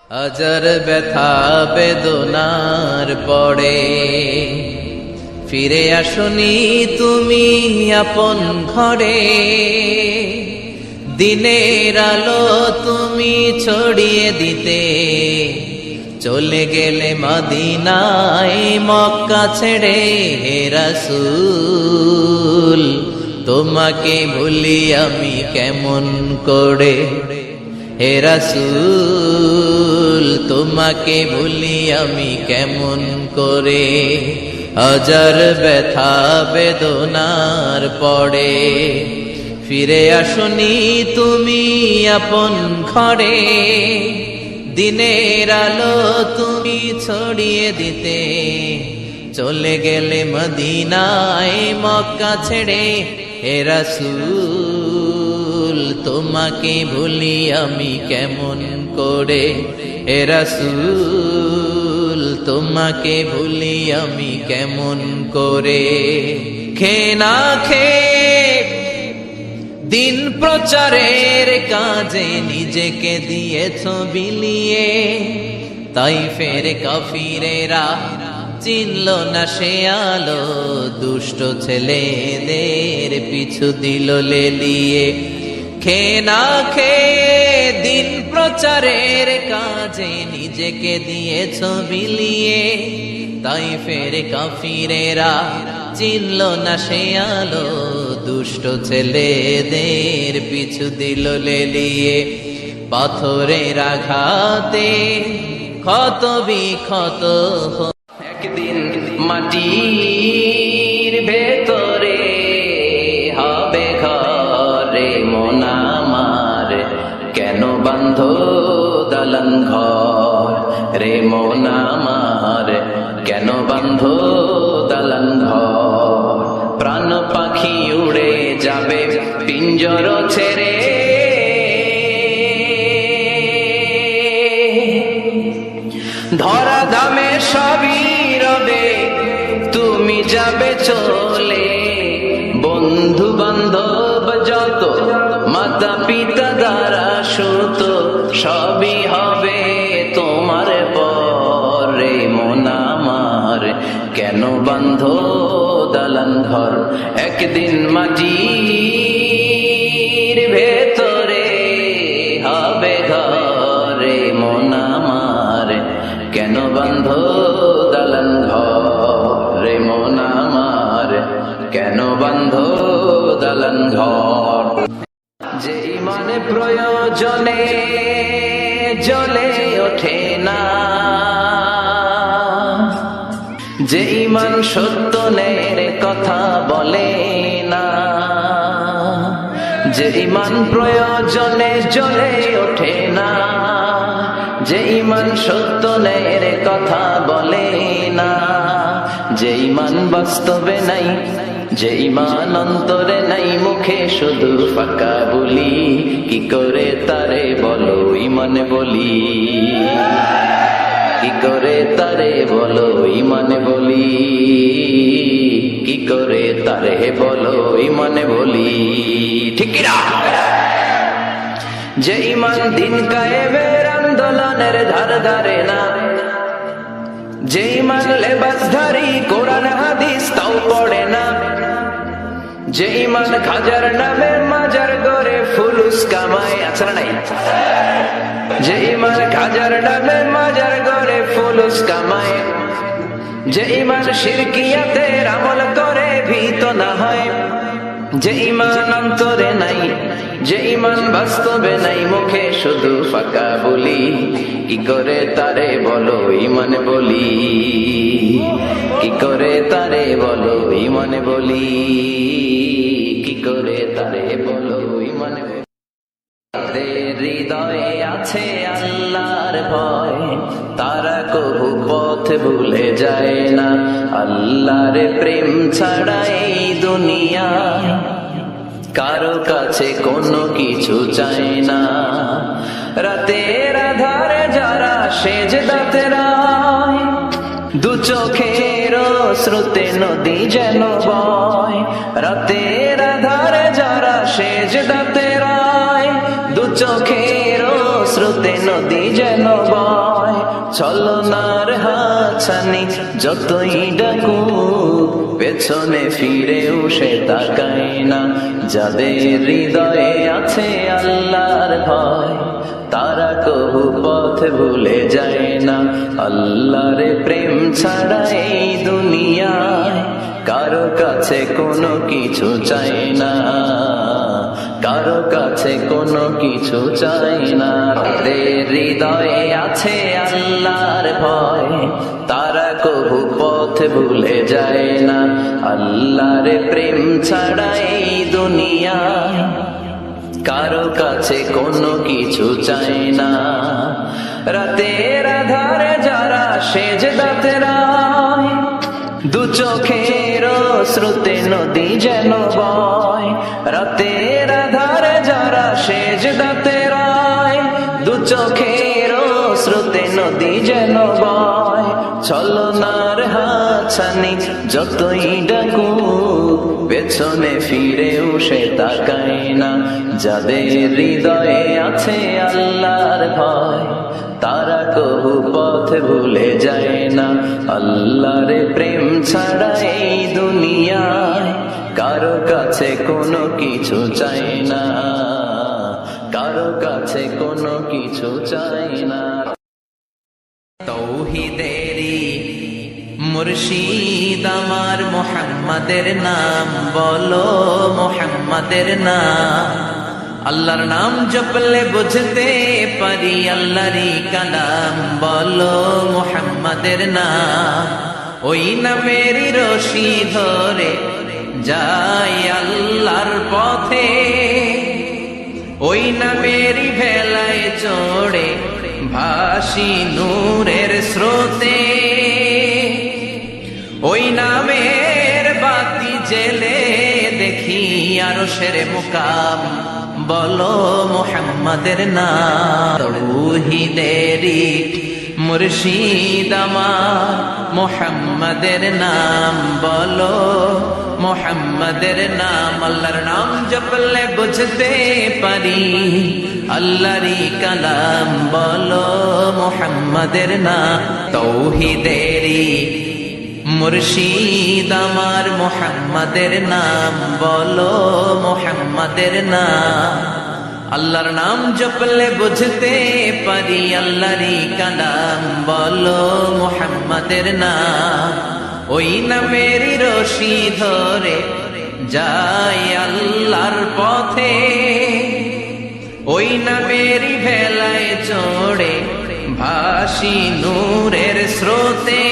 হাজার ব্যথা বেদনার পরে ফিরে আসনি তুমি আপন ঘরে। দিনের আলো তুমি ছড়িয়ে দিতে চলে গেলে মদিনায় মক্কা ছেড়ে। হে রাসূল তোমাকে ভুলি আমি কেমন করে। হে রাসূল তোমাকে ভুলি আমি কেমন করে। হাজার ব্যথা বেদনার পরে ফিরে আসনি তুমি আপন ঘরে। দিনের আলো তুমি ছড়িয়ে দিতে চলে গেলে মদিনায় মক্কা ছেড়ে। হে রাসূল তোমাকে ভুলি আমি কেমন করে। হে রাসূল তোমাকে ভুলি আমি কেমন করে। খেয়ে না খেয়ে দিন প্রচারের কাজে নিজেকে দিয়েছ বিলিয়ে। তাইফের কাফিরেরা চিনল না সে আলো, দুষ্ট ছেলেদের পিছু দিল লেলিয়ে। খেয়ে না খেয়ে দিন প্রচারের কাজে নিজেকে দিয়েছ বিলিয়ে। তাইফের কাফিরেরা চিনল না সে আলো, দুষ্ট ছেলেদের পিছু দিল লেলিয়ে। পাথরের আঘাতে ক্ষত বিক্ষত একদিন মাটির ভেতরে হবে ঘরে। মন আমার কেন বান্ধ দালান ঘর রে। মন আমার কেন বান্ধ দালান ঘর। প্রাণ পাখি উড়ে যাবে পিঞ্জর ছেড়ে। ধরা ধামে সবই রবে তুমি যাবে চলে। বন্ধু বান্ধব যত মাতা পিতা দ্বারা সুত সবই হবে তোমার পরে। মন আমার কেন বান্ধ দালান ঘর। একদিন মাটির ভেতরে হবে ঘরে। মন আমার কেন বান্ধ দালান ঘরে। মন আমার কেন বান্ধ দালান ঘর। যে ইমানে প্রয়োজনে জ্বলে ওঠে না, যে ইমান সত্য নের কথা বলে না। যে ইমান প্রয়োজনে জ্বলে ওঠে না, যে ইমান সত্য নের কথা বলে না। যে ইমান বাস্তবে নাই, যে ইমান অন্তরে নাই, মুখে শুধু ফাঁকা বলি। কি করে তারে বলো ইমান বলি, কি করে তারে বলো ইমান বলি, কি করে তারে বলো ইমান বলি। ঠিক না? যে ইমান দিন কায়েমের আন্দোলনের ধার ধারে না, যে ইমান লেবাসধারী কোরআন হাদিস তাও পড়ে না, যে ইমান খাজার নামে মাজার গড়ে ফুলুস কামায়। আছে না নাই? যে ইমান খাজার নামে মাজার গড়ে ফুলুস কামায়, যে ইমান শিরকিয়াতের আমল করে ভীত না হয়, যে ইমান অন্তরে নাই, যে ইমান বাস্তবে নাই, মুখে শুধু ফাঁকা বলি। কি করে তারে বলো ইমান বলি, কি করে তারে বলো ইমান বলি, কি করে তারে বলো ইমান বলি। তাদের হৃদয়ে আছে আল্লাহর ভয়, তারা কবু পথ ভুলে যায় না। আল্লাহর প্রেম ছাড়া এই দুনিয়ায় কারো কাছে কোনো কিছু চায় না। রাতের আধারে যারা সেজদাতে রায়, দু চোখের স্রোতে নদী যেন বয়। রাতের আধারে যারা সেজদাতে রায়, দু চোখের স্রোতে নদী যেন বয়, ছলনার হাতছানি যতই ডাকুক পেছনে ফিরেও সে তাকায় না। যাদের হৃদয়ে আছে আল্লাহর ভয়, তারা কবু পথ ভুলে যায় না। আল্লাহর প্রেম ছাড়া এই দুনিয়ায় কারো কাছে কোনো কিছু চাই না, কারো কাছে কোনো কিছু চাই না। তাদের হৃদয়ে আছে আল্লাহর ভয়, তারা কবু পথ ভুলে যায় না। আল্লাহর প্রেম ছাড়া এই দুনিয়ায় কারো কাছে কোনো কিছু চাই না। রাতের আধারে যারা সেজদাতে রায়, দু চোখের স্রোতে নদী যেন বয়। রাতের আধারে যারা সেজদাতে রায়, দু চোখের স্রোতে নদী যেন বয়। ছলনার হাতছানি যতই ডাকুক পেছনে ফিরেও সে তাকায় না। যাদের হৃদয়ে আছে আল্লাহর ভয়, তারা কবু পথ ভুলে যায় না। আল্লাহর প্রেম ছাড়া এই দুনিয়ায় কারো কাছে কোনো কিছু চাই না, কারো কাছে কোনো কিছু চাই না। তৌহিদেরি মুর্শিদ আমার মুহাম্মাদের নাম বলো, মুহাম্মাদের নাম। আল্লাহর নাম জপলে বুঝতে পারি আল্লাহরই কালাম বলো, মুহাম্মাদের নাম। ওই নামেরই রশি ধরে যাই আল্লাহর পথে, ওই নামেরই ভেলায় চড়ে ভাসি নূরের স্রোতে। ওই নামের বাতি জেলে দেখি আরশের মুকাম বলো, মুহাম্মাদের নাম। তৌহিদেরি মুর্শিদ আমার মুহাম্মাদের নাম বলো, মুহাম্মাদের নাম। আল্লাহর নাম জপলে বুঝতে পারি আল্লাহরই কালাম বলো, মুহাম্মাদের নাম। তৌহিদেরি মুর্শিদ আমার মুহাম্মাদের নাম বলো, মুহাম্মাদের নাম। আল্লাহর নাম জপলে বুঝতে পারি আল্লাহরই কালাম বলো, মুহাম্মাদের নাম। ওই নামেরই রশি ধরে যাই আল্লাহর পথে, ওই নামেরই ভেলায় চড়ে ভাসি নূরের স্রোতে।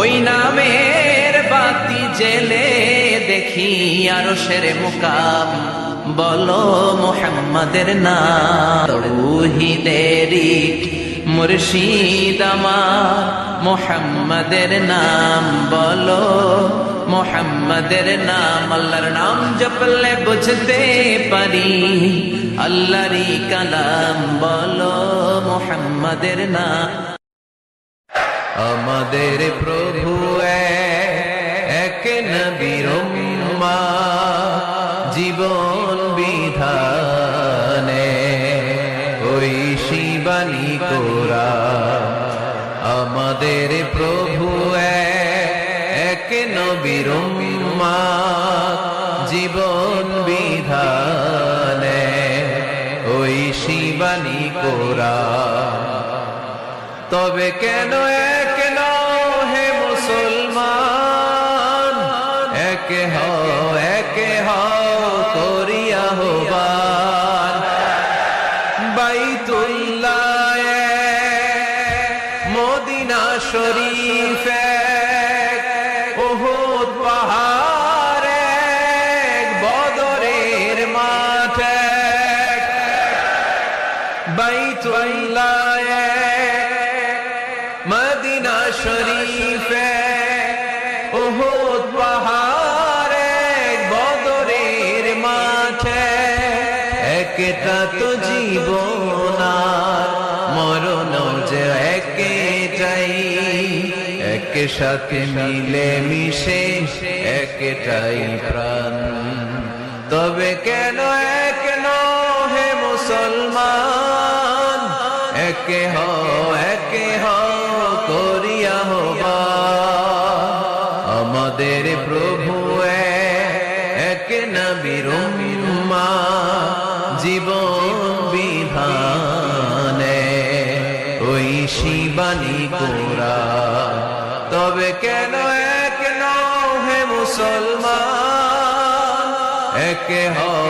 ওই নামের বাতি জেলে দেখি আরশের মুকাম বলো, মুহাম্মাদের নাম। তৌহিদেরি মুর্শিদ আমার মুহাম্মাদের নাম বলো, মুহাম্মাদের নাম। আল্লাহর নাম জপলে বুঝতে পারি আল্লাহরই কালাম বলো, মুহাম্মাদের নাম। আমাদের প্রভু এক নবীর উম্মত, জীবন বিধানে ওই শিবানী কোরআন। আমাদের প্রভু এক নবীর উম্মত, জীবন বিধানে ওই শিবানী কোরআন। তবে কেন এক নও হে মুসলমান, এক হও করিয়া আহ্বান। বাইতুল্লাহ মদিনা শরীফ উহুদ পাহাড় বদরের মাঠ। বাইতুল্লাহ মদিনা শরীফ উহুদ পাহাড় বদরের মাঠ। একটা তো জীবন আর মরণ যে একটাই, একসাথে মিলে মিশে একটাই প্রাণ। তবে কেন এক নও হে মুসলমান, মুসলমান, একে হও করিয়া হবা আমাদের প্রভু এক নবীর উম্মাহ, জীবন বিধানে ওই শিবানী কোরা। তবে কেন এক নও হে মুসলমান, একে হও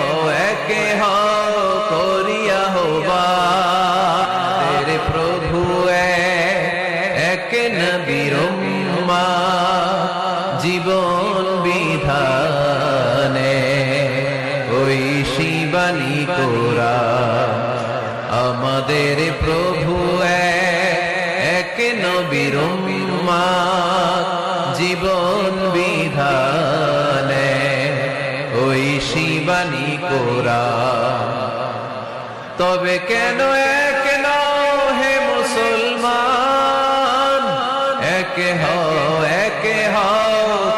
করিয়া হবা তেরে প্রভু এক নবীর উম্মাহ, জীবন বিধানে ওই শিবানী কোরা। আমাদের প্রভু এক নবীর উম্মাহ, জীবন বিধানে ওই শিবানী কোরা। তবে কেন এক নও হে মুসলমান, একে হও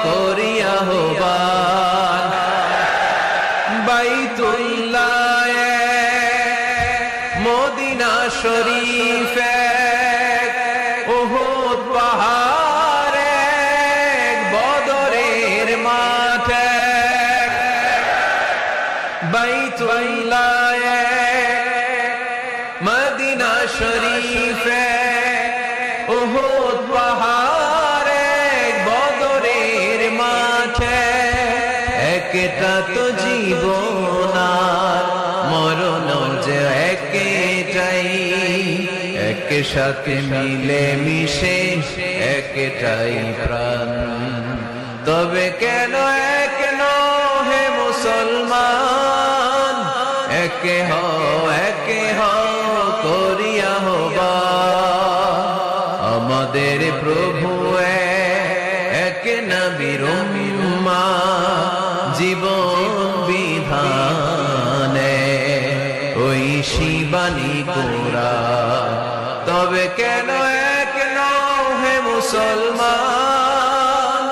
করিয়া হবা বাইতুল্লাহ মদিনা শরীফে, উহুদ পাহাড়ে, বদরের মাঠে। বাইতুল্লাহ মদিনা শরীফে, উহুদ পাহাড়ে, বদরের মাঠে। একটা তো জীবন আর মরণ যে একটাই, একসাথে মিলে মিশে একটাই প্রাণ। তবে কেন এক নও হে মুসলমান, একে হও করিয়া হবা আমাদের প্রভু এক নবীর উম্মাহ, জীবন বিধানে ওই শিবানী কোরা। তবে কেন এক নও হে মুসলমান,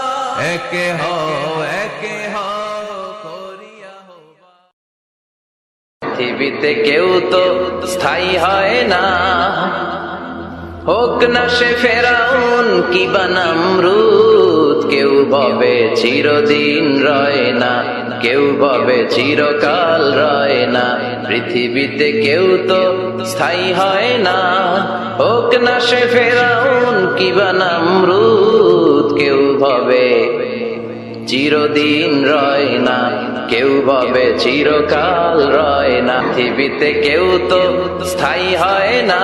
একে হও করিয়া হবা। পৃথিবীতে কেউ তো স্থায়ী হয় না, হোক না সে ফেরাউন কিবা নমরুদ। কেউ ভাবে চিরদিন রয় না, কেউ ভাবে চিরকাল রয় না। পৃথিবীতে কেউ তো স্থায়ী হয় না, হোক না সে ফেরাউন কিবা নমরুদ। কেউ ভাবে চিরদিন রয় না, কেউ ভাবে চিরকাল রয় না। পৃথিবীতে কেউ তো স্থায়ী হয় না,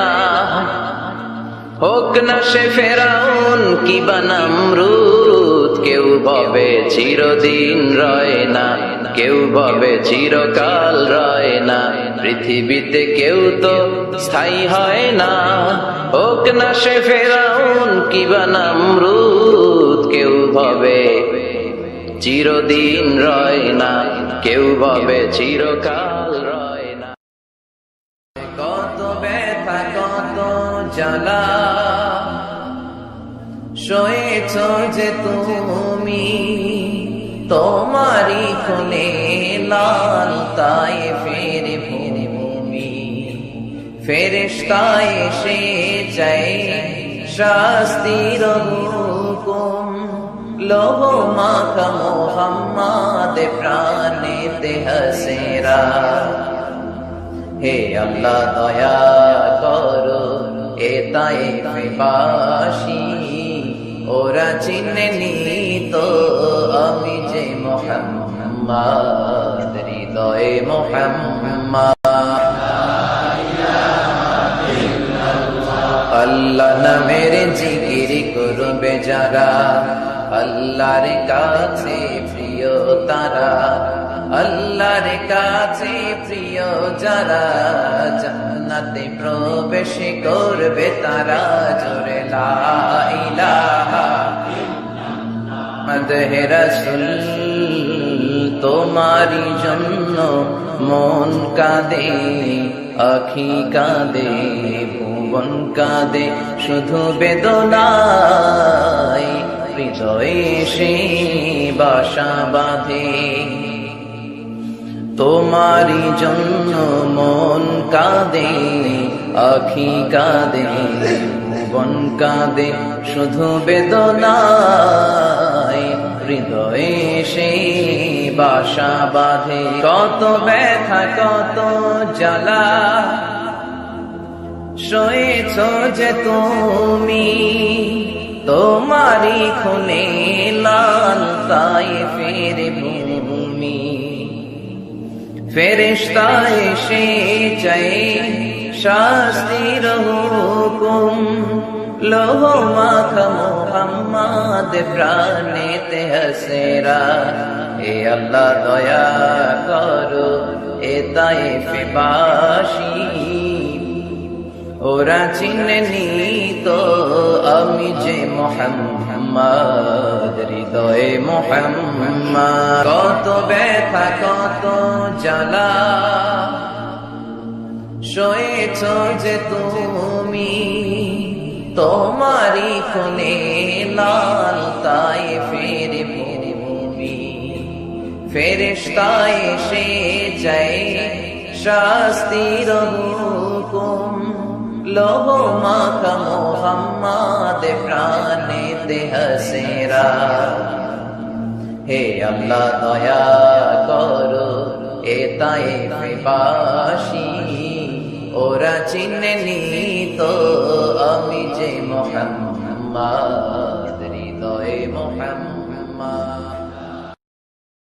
হোক না সে ফেরাউন কিবা নমরুদ। কেউ ভাবে চিরদিন রয় না, কেউ ভাবে চিরকাল রয় না। পৃথিবীতে কেউ তো স্থায়ী হয় না, হোক না সে ফেরাউন কিবা নমরুদ। কেউ ভাবে চিরদিন রয় না, কেউ ভাবে চিরকাল রয় না। কত ব্যথা কত জ্বালা সয়েছ যে তুমি, তোমারি কোলে লাল তাই ফেরে ভূমি। ফেরেশতা এসে চাই শাস্তির হুকুম, লোহ মাখা মোহাম্মদ প্রাণেতে হাসেরা। হে আল্লাহ দয়া করো এ তায়েফবাসী, ওরা চিনেনি তো আমি যে মুহাম্মদ, হৃদয়ে মুহাম্মদ। আল্লাহ নামের জিকির করবে যারা, আল্লাহর কাছে প্রিয় তারা। আল্লাহর কাছে প্রিয় যারা, জান্নাতে প্রবেশ করবে তারা। জোরে লা ইলাহা মদহে রাসূল, তোমারি জন্য মন কাঁদে, আখি কাঁদে, ভুবন কাঁদে, শুধু বেদনায় হৃদয়ে সে বাসা বাঁধে। তোমারি জন্য মন কাঁদে, আখি কাঁদে, বন কাঁদে, শুধু বেদনায় হৃদয়ে সে বাসা বাঁধে। কত ব্যথা কত জ্বালা সয়েছ যে তুমি, তোমারি খুনে লাল তায়েফের ভূমি। ফেরেশতা এসে চায় শাস্তির হুকুম, লোহ মাখা মুহাম্মদ প্রাণেতে হাসেরা। এ আল্লাহ দয়া করো এ তায়েফবাসী, ওরা চিনেনি তো আমি যে মুহাম্মদ, হৃদয়ে মুহাম্মদ। কত ব্যথা কত জ্বালা সয়েছ যে তুমি, তোমারি খুনে লাল তায়েফের ভূমি। ফেরেশতা এসে যায় শাস্তির হুকুম, লোহ মাখা মুহাম্মদ প্রাণেতে হাসেরা। হে আল্লাহ দয়া করো এ তায়েফবাসী, ওরা চিনেনি তো আমি যে মুহাম্মদ, হৃদয়ে মুহাম্মদ।